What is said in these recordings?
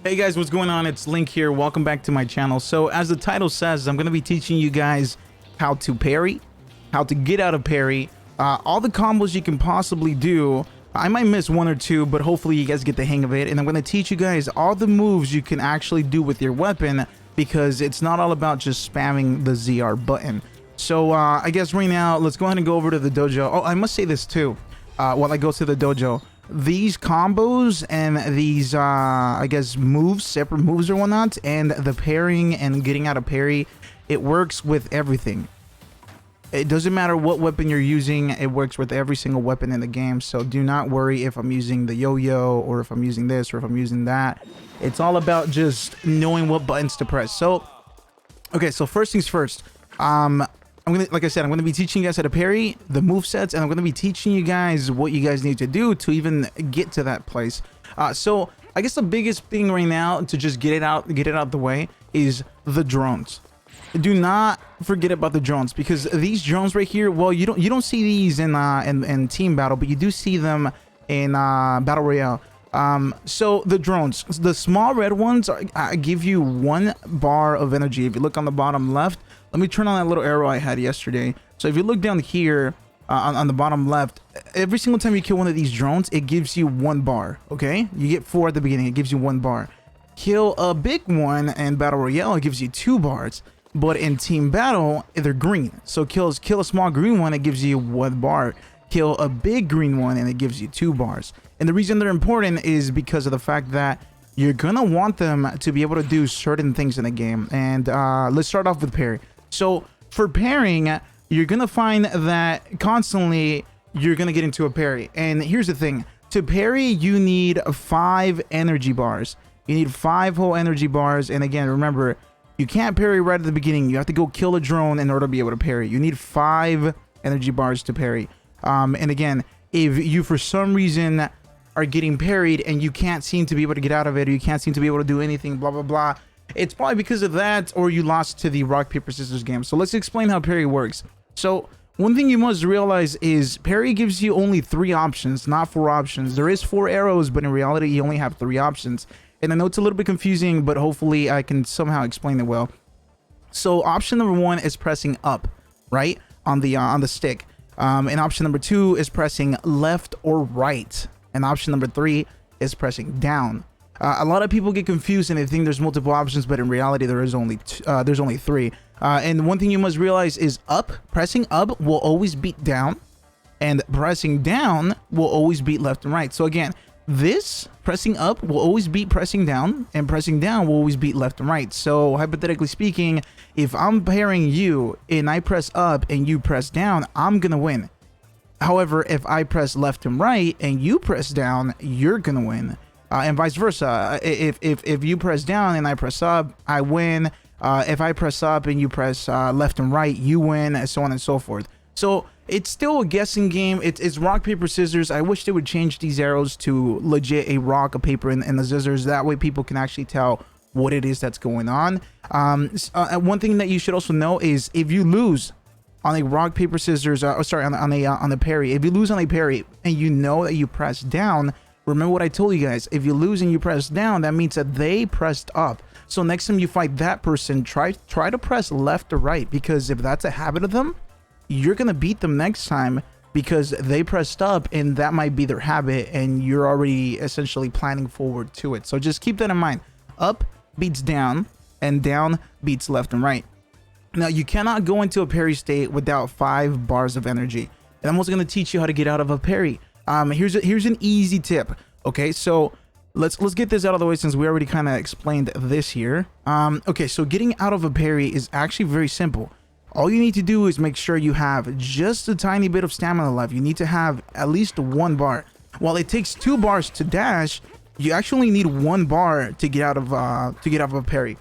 Hey guys, what's going on? It's Link here. Welcome back to my channel. So as the title says, I'm going to be teaching you guys how to parry, how to get out of parry, all the combos you can possibly do. I might miss one or two, but hopefully you guys get the hang of it. And I'm going to teach you guys all the moves you can actually do with your weapon, because it's not all about just spamming the ZR button. So I guess right now, let's go ahead and go over to the dojo. Oh, I must say this too, while I go to the dojo. These combos and these I guess moves, separate moves or whatnot, and the parrying and getting out of parry, it works with everything. It doesn't matter what weapon you're using, it works with every single weapon in the game. So do not worry if I'm using the yo-yo or if I'm using this or if I'm using that. It's all about just knowing what buttons to press. So okay, so first things first, like I said, I'm gonna be teaching you guys how to parry, the move sets, and I'm gonna be teaching you guys what you guys need to do to even get to that place. So I guess the biggest thing right now to just get it out the way is the drones. Do not forget about the drones, because these drones right here, well, you don't see these in team battle, but you do see them in battle royale. So the drones, the small red ones give you 1 bar of energy. If you look on the bottom left, let me turn on that little arrow I had yesterday. So if you look down here on the bottom left, every single time you kill one of these drones, it gives you 1 bar. Okay, you get 4 at the beginning, it gives you 1 bar. Kill a big one in battle royale, it gives you 2 bars. But in team battle, they're green. So kill a small green one, it gives you 1 bar. Kill a big green one and it gives you 2 bars. And the reason they're important is because of the fact that you're gonna want them to be able to do certain things in the game. And let's start off with parry. So for parrying, you're gonna find that constantly you're gonna get into a parry. And here's the thing, to parry you need 5 energy bars. You need 5 whole energy bars. And again, remember, you can't parry right at the beginning. You have to go kill a drone in order to be able to parry. You need 5 energy bars to parry. And again, if you for some reason are getting parried and you can't seem to be able to get out of it, or you can't seem to be able to do anything, blah blah blah, it's probably because of that, or you lost to the rock paper scissors game. So let's explain how parry works. So one thing you must realize is parry gives you only 3 options, not 4 options. There is 4 arrows, but in reality you only have 3 options. And I know it's a little bit confusing, but hopefully I can somehow explain it well. So option number 1 is pressing up, right, on the stick. And option number 2 is pressing left or right. And option number 3 is pressing down. A lot of people get confused and they think there's multiple options, but in reality there's only 3. And one thing you must realize is pressing up will always beat down, and pressing down will always beat left and right. So again, this pressing up will always beat pressing down, and pressing down will always beat left and right. So hypothetically speaking, if I'm parrying you and I press up and you press down, I'm gonna win. However, if I press left and right and you press down, you're gonna win. And vice versa. If you press down and I press up, I win. If I press up and you press left and right, you win, and so on and so forth. So it's still a guessing game. It's rock, paper, scissors. I wish they would change these arrows to legit a rock, a paper, and the scissors. That way people can actually tell what it is that's going on. One thing that you should also know is if you lose on a rock, paper, scissors, on a parry, if you lose on a parry and you know that you press down, remember what I told you guys. If you lose and you press down, that means that they pressed up. So next time you fight that person, try to press left or right, because if that's a habit of them, you're gonna beat them next time because they pressed up, and that might be their habit, and you're already essentially planning forward to it. So just keep that in mind. Up beats down, and down beats left and right. Now you cannot go into a parry state without 5 bars of energy. And I'm also gonna teach you how to get out of a parry. Here's an easy tip. Okay, so let's get this out of the way since we already kind of explained this here. Okay, so getting out of a parry is actually very simple. All you need to do is make sure you have just a tiny bit of stamina left. You need to have at least 1 bar. While it takes 2 bars to dash, you actually need 1 bar to get out of a parry.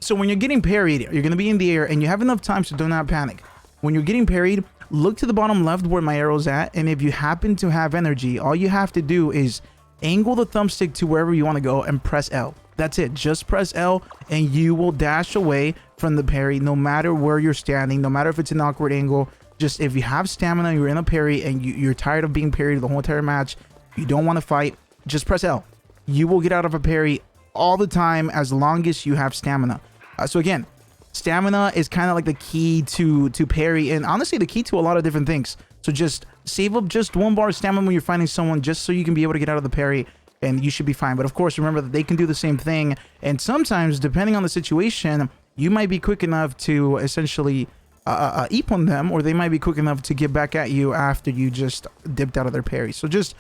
So when you're getting parried, you're gonna be in the air and you have enough time, so do not panic. When you're getting parried, look to the bottom left where my arrow's at, and if you happen to have energy, all you have to do is angle the thumbstick to wherever you want to go and press L. That's it. Just press L and you will dash away from the parry, no matter where you're standing, no matter if it's an awkward angle. Just if you have stamina, you're in a parry, and you're tired of being parried the whole entire match, you don't want to fight, just press L. You will get out of a parry all the time as long as you have stamina. So again, stamina is kind of like the key to parry, and honestly the key to a lot of different things. So just save up just 1 bar of stamina when you're fighting someone, just so you can be able to get out of the parry, and you should be fine. But of course, remember that they can do the same thing, and sometimes, depending on the situation, you might be quick enough to essentially epon them, or they might be quick enough to get back at you after you just dipped out of their parry. So just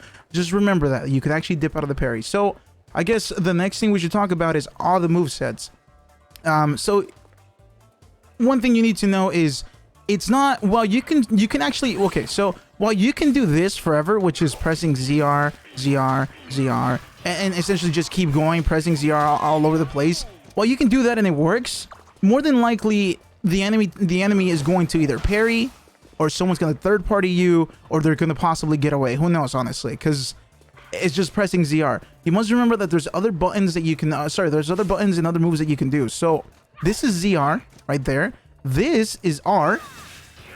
remember that you could actually dip out of the parry. So I guess the next thing we should talk about is all the movesets. So one thing you need to know is it's not, well, you can actually, okay, so while you can do this forever, which is pressing ZR, ZR, ZR, and essentially just keep going, pressing ZR all over the place, while you can do that and it works, more than likely the enemy is going to either parry, or someone's going to third party you, or they're going to possibly get away. Who knows, honestly, because it's just pressing ZR. You must remember that there's other buttons that you can, there's other buttons and other moves that you can do. So this is ZR right there. This is R.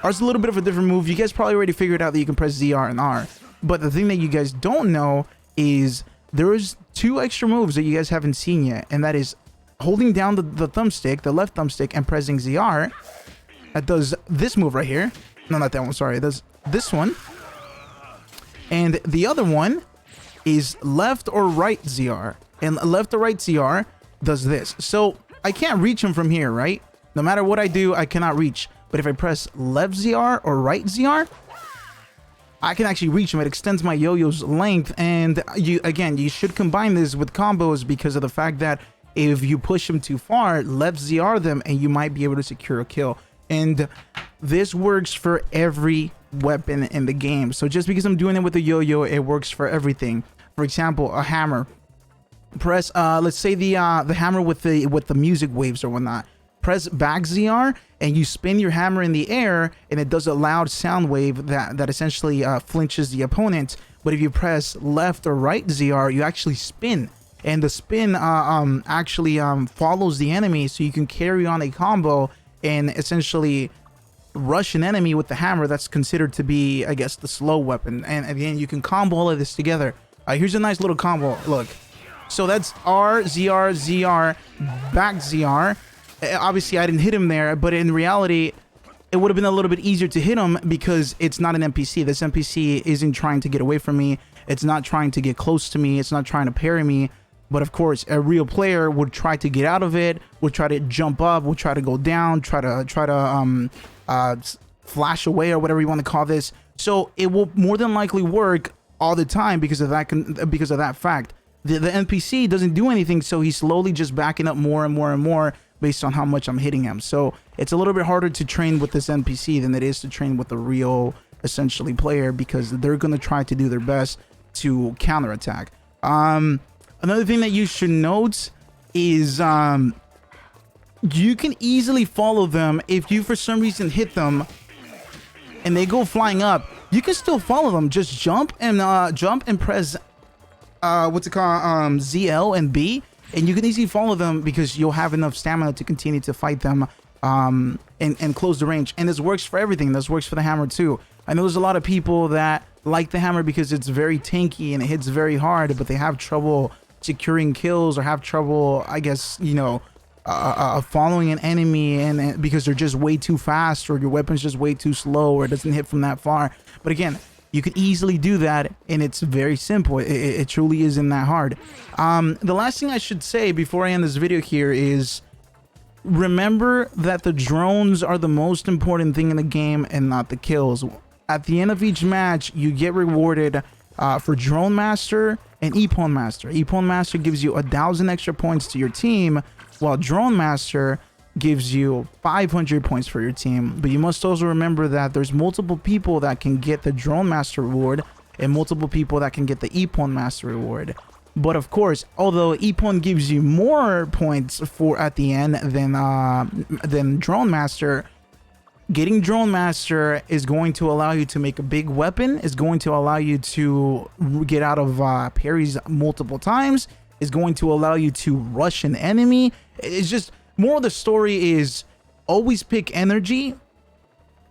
R's a little bit of a different move. You guys probably already figured out that you can press ZR and R. But the thing that you guys don't know is there's 2 extra moves that you guys haven't seen yet. And that is holding down the thumbstick, the left thumbstick, and pressing ZR. That does this move right here. No, not that one, sorry. It does this one. And the other one is left or right ZR. And left or right ZR does this. So I can't reach him from here, right? No matter what I do, I cannot reach. But if I press left ZR or right ZR, I can actually reach him. It extends my yo-yo's length. And you should combine this with combos, because of the fact that if you push him too far, left ZR them, and you might be able to secure a kill. And this works for every weapon in the game. So just because I'm doing it with a yo-yo, it works for everything. For example, a hammer. Press, let's say the hammer with the music waves or whatnot. Press back ZR and you spin your hammer in the air, and it does a loud sound wave that essentially flinches the opponent. But if you press left or right ZR, you actually spin, and the spin actually follows the enemy, so you can carry on a combo and essentially rush an enemy with the hammer. That's considered to be, I guess, the slow weapon. And again, you can combo all of this together. Here's a nice little combo. Look, so that's R, ZR, ZR, back ZR. Obviously, I didn't hit him there, but in reality, it would have been a little bit easier to hit him because it's not an NPC. This NPC isn't trying to get away from me. It's not trying to get close to me. It's not trying to parry me. But of course, a real player would try to get out of it, would try to jump up, would try to go down, try to flash away, or whatever you want to call this. So it will more than likely work all the time because of that fact. The NPC doesn't do anything, so he's slowly just backing up more and more and more based on how much I'm hitting him. So it's a little bit harder to train with this NPC than it is to train with a real, essentially, player, because they're going to try to do their best to counterattack. Another thing that you should note is you can easily follow them. If you for some reason hit them and they go flying up, you can still follow them. Just jump and press what's it called, ZL and B, and you can easily follow them because you'll have enough stamina to continue to fight them and close the range. And this works for everything. This works for the hammer too. I know there's a lot of people that like the hammer because it's very tanky and it hits very hard, but they have trouble securing kills, or have trouble, I guess, you know, following an enemy, and because they're just way too fast, or your weapon's just way too slow, or it doesn't hit from that far. But again, you can easily do that, and it's very simple. It truly isn't that hard. The last thing I should say before I end this video here is remember that the drones are the most important thing in the game and not the kills. At the end of each match, you get rewarded for Drone Master and Epon Master. Epon Master gives you 1,000 extra points to your team, while Drone Master gives you 500 points for your team. But you must also remember that there's multiple people that can get the Drone Master reward and multiple people that can get the Epon Master reward. But of course, although Epon gives you more points for at the end than Drone Master, getting Drone Master is going to allow you to make a big weapon, is going to allow you to get out of parries multiple times, is going to allow you to rush an enemy. It's just, more of the story is always pick energy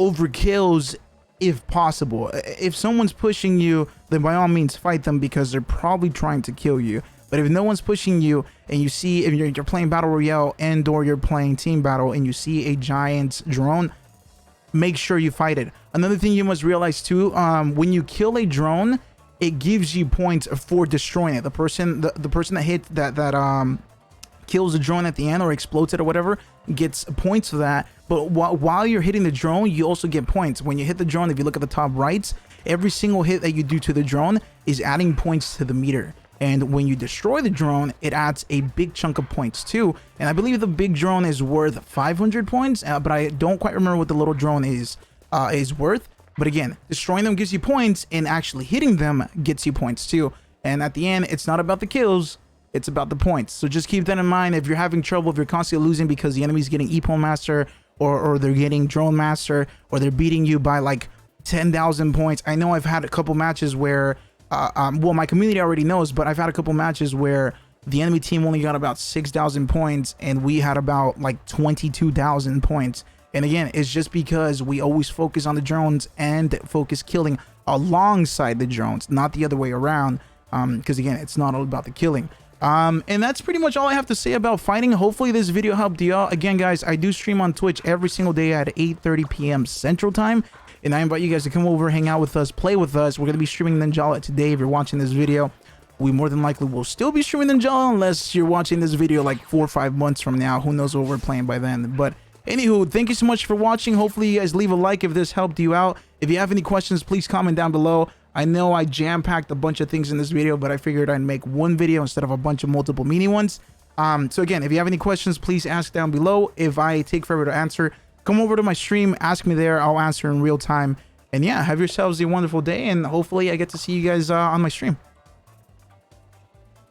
over kills if possible. If someone's pushing you, then by all means fight them because they're probably trying to kill you. But if no one's pushing you and you see, if you're playing Battle Royale and or you're playing Team Battle and you see a giant drone, make sure you fight it. Another thing you must realize too, when you kill a drone, it gives you points for destroying it. The person that hit that kills the drone at the end or explodes it or whatever gets points for that. But while you're hitting the drone, you also get points. When you hit the drone, if you look at the top right, every single hit that you do to the drone is adding points to the meter. And when you destroy the drone, it adds a big chunk of points too. And I believe the big drone is worth 500 points, but I don't quite remember what the little drone is worth. But again, destroying them gives you points, and actually hitting them gets you points too. And at the end, it's not about the kills, it's about the points. So just keep that in mind. If you're having trouble, if you're constantly losing because the enemy's getting EPO Master, or they're getting Drone Master, or they're beating you by like 10,000 points. I know I've had a couple matches where, well, my community already knows, but I've had a couple matches where the enemy team only got about 6,000 points and we had about like 22,000 points. And again, it's just because we always focus on the drones and focus killing alongside the drones, not the other way around. Because again, it's not all about the killing. And that's pretty much all I have to say about fighting. Hopefully this video helped you out. Again, guys, I do stream on Twitch every single day at 8:30 p.m. Central Time. And I invite you guys to come over, hang out with us, play with us. We're going to be streaming Ninjala today. If you're watching this video, we more than likely will still be streaming Ninjala unless you're watching this video like 4 or 5 months from now. Who knows what we're playing by then. But anywho, thank you so much for watching. Hopefully you guys leave a like if this helped you out. If you have any questions, please comment down below. I know I jam-packed a bunch of things in this video, but I figured I'd make one video instead of a bunch of multiple mini ones. So again, if you have any questions, please ask down below. If I take forever to answer, come over to my stream, ask me there. I'll answer in real time. And yeah, have yourselves a wonderful day, and hopefully I get to see you guys on my stream.